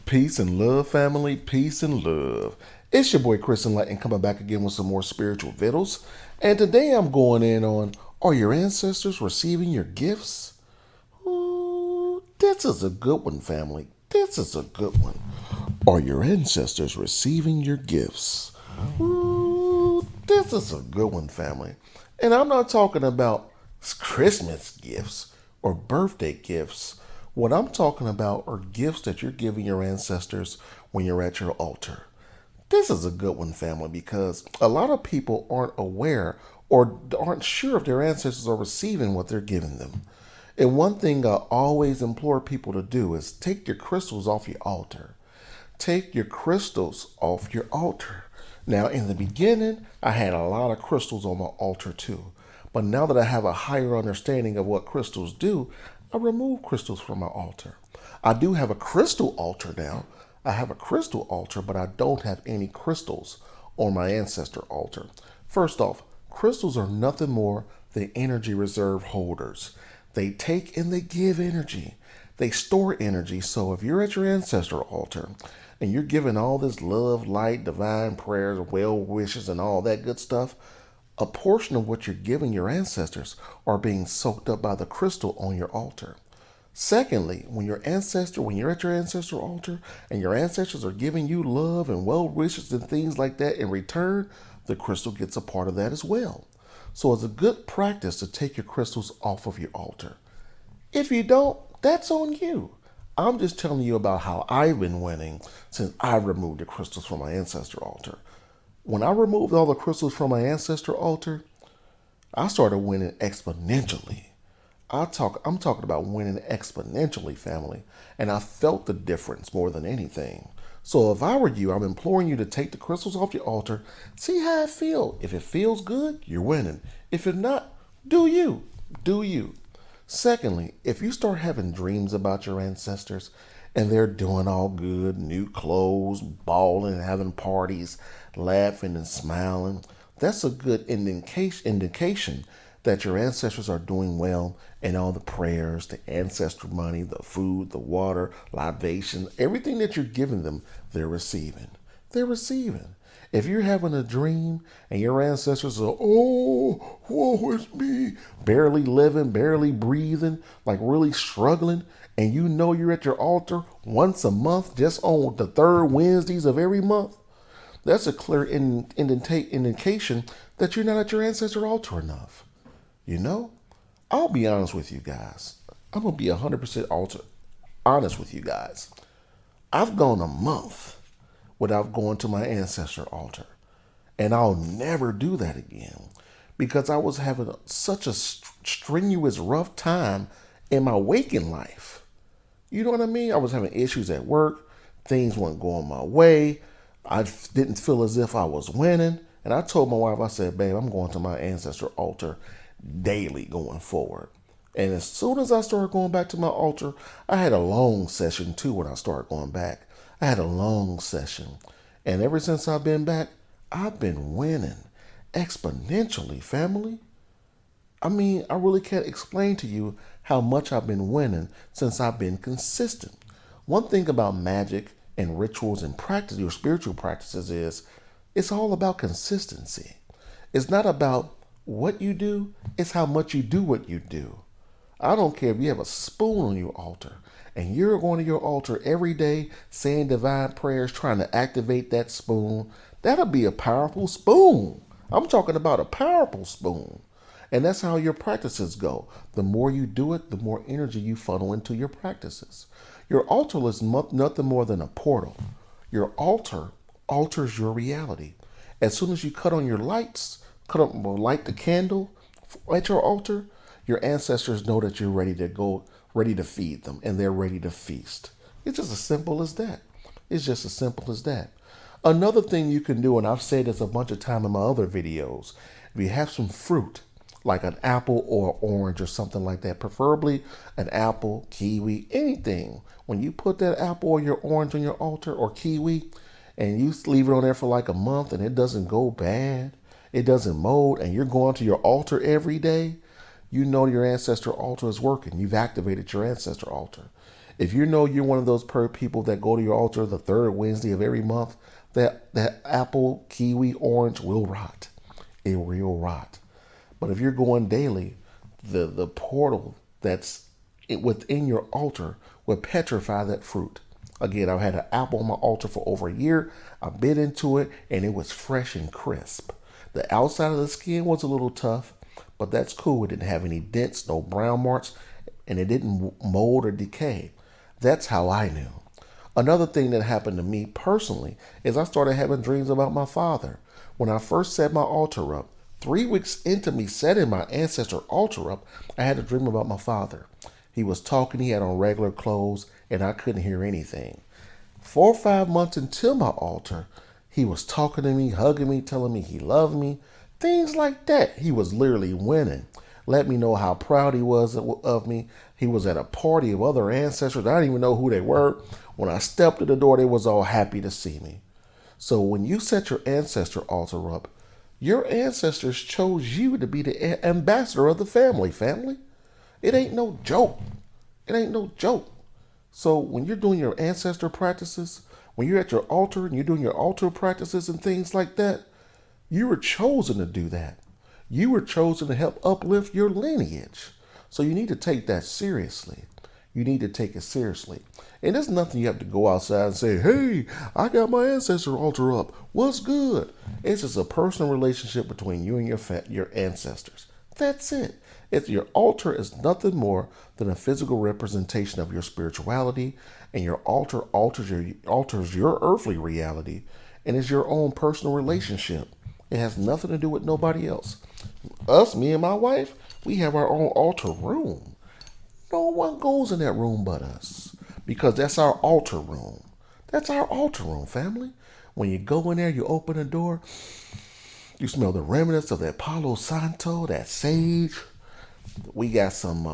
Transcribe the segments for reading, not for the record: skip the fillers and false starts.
Peace and love, family. Peace and love. It's your boy Chris Enlightened coming back again with some more spiritual vittles. And today I'm going in on, are your ancestors receiving your gifts? Ooh, this is a good one, family. This is a good one. Are your ancestors receiving your gifts? Ooh, this is a good one, family. And I'm not talking about Christmas gifts or birthday gifts. What I'm talking about are gifts that you're giving your ancestors when you're at your altar. This is a good one, family, because a lot of people aren't aware or aren't sure if their ancestors are receiving what they're giving them. And one thing I always implore people to do is take your crystals off your altar. Take your crystals off your altar. Now, in the beginning, I had a lot of crystals on my altar too. But now that I have a higher understanding of what crystals do, I remove crystals from my altar. I do have a crystal altar now. I have a crystal altar, but I don't have any crystals on my ancestor altar. First off, crystals are nothing more than energy reserve holders. They take and they give energy. They store energy. So if you're at your ancestor altar and you're giving all this love, light, divine prayers, well wishes, and all that good stuff, a portion of what you're giving your ancestors are being soaked up by the crystal on your altar. Secondly, when you're at your ancestor altar and your ancestors are giving you love and well wishes and things like that in return, the crystal gets a part of that as well. So it's a good practice to take your crystals off of your altar. If you don't, that's on you. I'm just telling you about how I've been winning since I removed the crystals from my ancestor altar. When I removed all the crystals from my ancestor altar, I started winning exponentially. I'm talking about winning exponentially, family. And I felt the difference more than anything. So if I were you, I'm imploring you to take the crystals off your altar, see how it feels. If it feels good, you're winning. If it's not, do you. Do you. Secondly, if you start having dreams about your ancestors and they're doing all good, new clothes, balling, having parties, laughing and smiling, that's a good indication that your ancestors are doing well, and all the prayers, the ancestral money, the food, the water, libation, everything that you're giving them, they're receiving. They're receiving. If you're having a dream and your ancestors are, oh, woe is me, barely living, barely breathing, like really struggling, and you know you're at your altar once a month, just on the third Wednesdays of every month, that's a clear indication that you're not at your ancestor altar enough. You know, I'll be honest with you guys. I'm going to be 100% honest with you guys. I've gone a month without going to my ancestor altar. And I'll never do that again because I was having such a strenuous, rough time in my waking life. You know what I mean? I was having issues at work. Things weren't going my way. I didn't feel as if I was winning. And I told my wife, I said, babe, I'm going to my ancestor altar daily going forward. And as soon as I started going back to my altar, I had a long session too when I started going back. I had a long session. And ever since I've been back, I've been winning exponentially, family. I mean, I really can't explain to you how much I've been winning since I've been consistent. One thing about magic and rituals and practice, your spiritual practices, is it's all about consistency. It's not about what you do, it's how much you do what you do. I don't care if you have a spoon on your altar and you're going to your altar every day saying divine prayers, trying to activate that spoon. That'll be a powerful spoon. I'm talking about a powerful spoon. And that's how your practices go. The more you do it, the more energy you funnel into your practices. Your altar is nothing more than a portal. Your altar alters your reality. As soon as you light the candle at your altar, your ancestors know that you're ready to go, ready to feed them, and they're ready to feast. It's just as simple as that. It's just as simple as that. Another thing you can do, and I've said this a bunch of times in my other videos, if you have some fruit, like an apple or orange or something like that, preferably an apple, kiwi, anything. When you put that apple or your orange on your altar or kiwi, and you leave it on there for like a month and it doesn't go bad, it doesn't mold, and you're going to your altar every day, you know your ancestor altar is working. You've activated your ancestor altar. If you know you're one of those people that go to your altar the third Wednesday of every month, that apple, kiwi, orange will rot. It will rot. But if you're going daily, the portal that's within your altar will petrify that fruit. Again, I've had an apple on my altar for over a year. I bit into it and it was fresh and crisp. The outside of the skin was a little tough, but that's cool. It didn't have any dents, no brown marks, and it didn't mold or decay. That's how I knew. Another thing that happened to me personally is I started having dreams about my father. When I first set my altar up, 3 weeks into me setting my ancestor altar up, I had a dream about my father. He was talking, he had on regular clothes, and I couldn't hear anything. 4 or 5 months until my altar, he was talking to me, hugging me, telling me he loved me, things like that. He was literally winning. Let me know how proud he was of me. He was at a party of other ancestors. I didn't even know who they were. When I stepped to the door, they was all happy to see me. So when you set your ancestor altar up, your ancestors chose you to be the ambassador of the family. It ain't no joke. It ain't no joke. So when you're doing your ancestor practices, when you're at your altar and you're doing your altar practices and things like that, you were chosen to do that. You were chosen to help uplift your lineage. So you need to take that seriously. You need to take it seriously. And there's nothing you have to go outside and say, hey, I got my ancestor altar up. What's good? It's just a personal relationship between you and your ancestors. That's it. Your altar is nothing more than a physical representation of your spirituality, and your altar alters your earthly reality, and is your own personal relationship. It has nothing to do with nobody else. Me and my wife, we have our own altar room. No one goes in that room but us, because that's our altar room. That's our altar room, family. When you go in there, you open the door, you smell the remnants of that Palo Santo, that sage. We got some,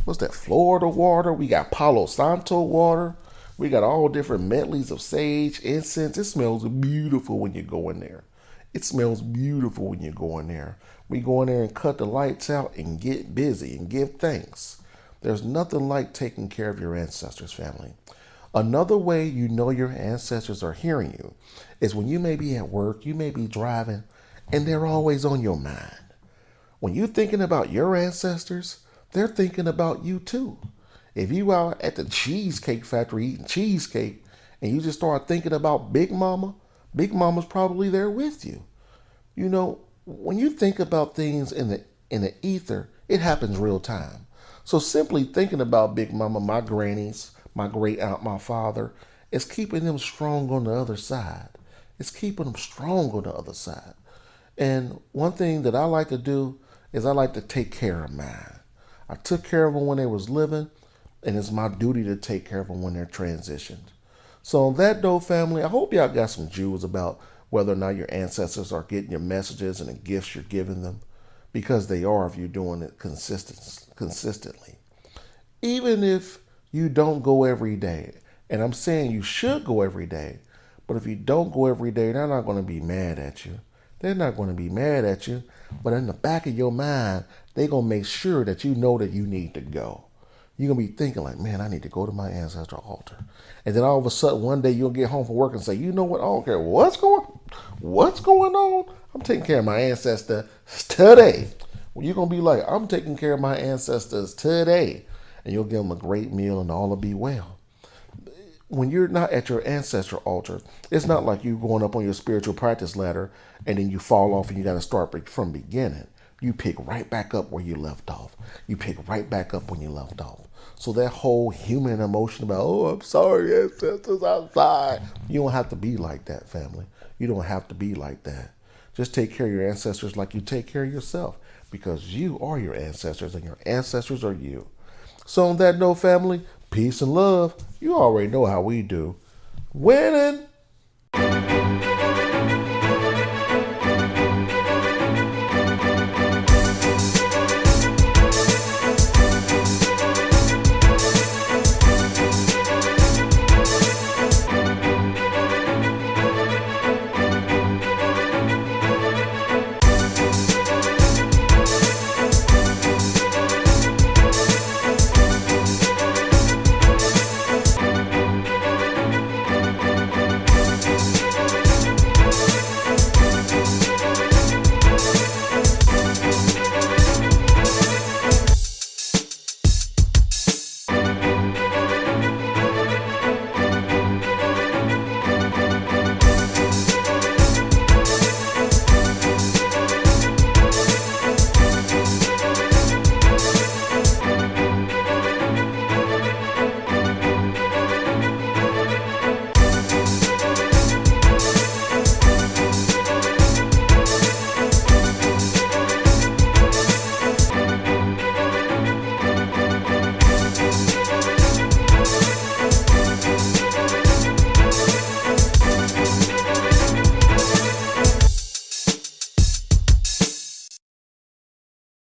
what's that, Florida water. We got Palo Santo water. We got all different medleys of sage, incense. It smells beautiful when you go in there. It smells beautiful when you go in there. We go in there and cut the lights out and get busy and give thanks. There's nothing like taking care of your ancestors, family. Another way you know your ancestors are hearing you is when you may be at work, you may be driving, and they're always on your mind. When you're thinking about your ancestors, they're thinking about you too. If you are at the cheesecake factory eating cheesecake and you just start thinking about Big Mama, Big Mama's probably there with you. You know, when you think about things in the ether, it happens real time. So simply thinking about Big Mama, my grannies, my great aunt, my father, is keeping them strong on the other side. It's keeping them strong on the other side. And one thing that I like to do is I like to take care of mine. I took care of them when they was living, and it's my duty to take care of them when they're transitioned. So on that note, family, I hope y'all got some jewels about whether or not your ancestors are getting your messages and the gifts you're giving them, because they are if you're doing it consistently. Even if you don't go every day, and I'm saying you should go every day, but if you don't go every day, they're not going to be mad at you. They're not going to be mad at you, but in the back of your mind, they're going to make sure that you know that you need to go. You're going to be thinking like, man, I need to go to my ancestral altar. And then all of a sudden, one day you'll get home from work and say, you know what? I don't care what's going on. I'm taking care of my ancestors today. Well, you're going to be like, I'm taking care of my ancestors today. And you'll give them a great meal and all will be well. When you're not at your ancestral altar, it's not like you going up on your spiritual practice ladder and then you fall off and you got to start from beginning. You pick right back up where you left off. You pick right back up when you left off. So that whole human emotion about, oh, I'm sorry, ancestors, I'm sorry. You don't have to be like that, family. You don't have to be like that. Just take care of your ancestors like you take care of yourself, because you are your ancestors and your ancestors are you. So on that note, family, peace and love. You already know how we do. Winning.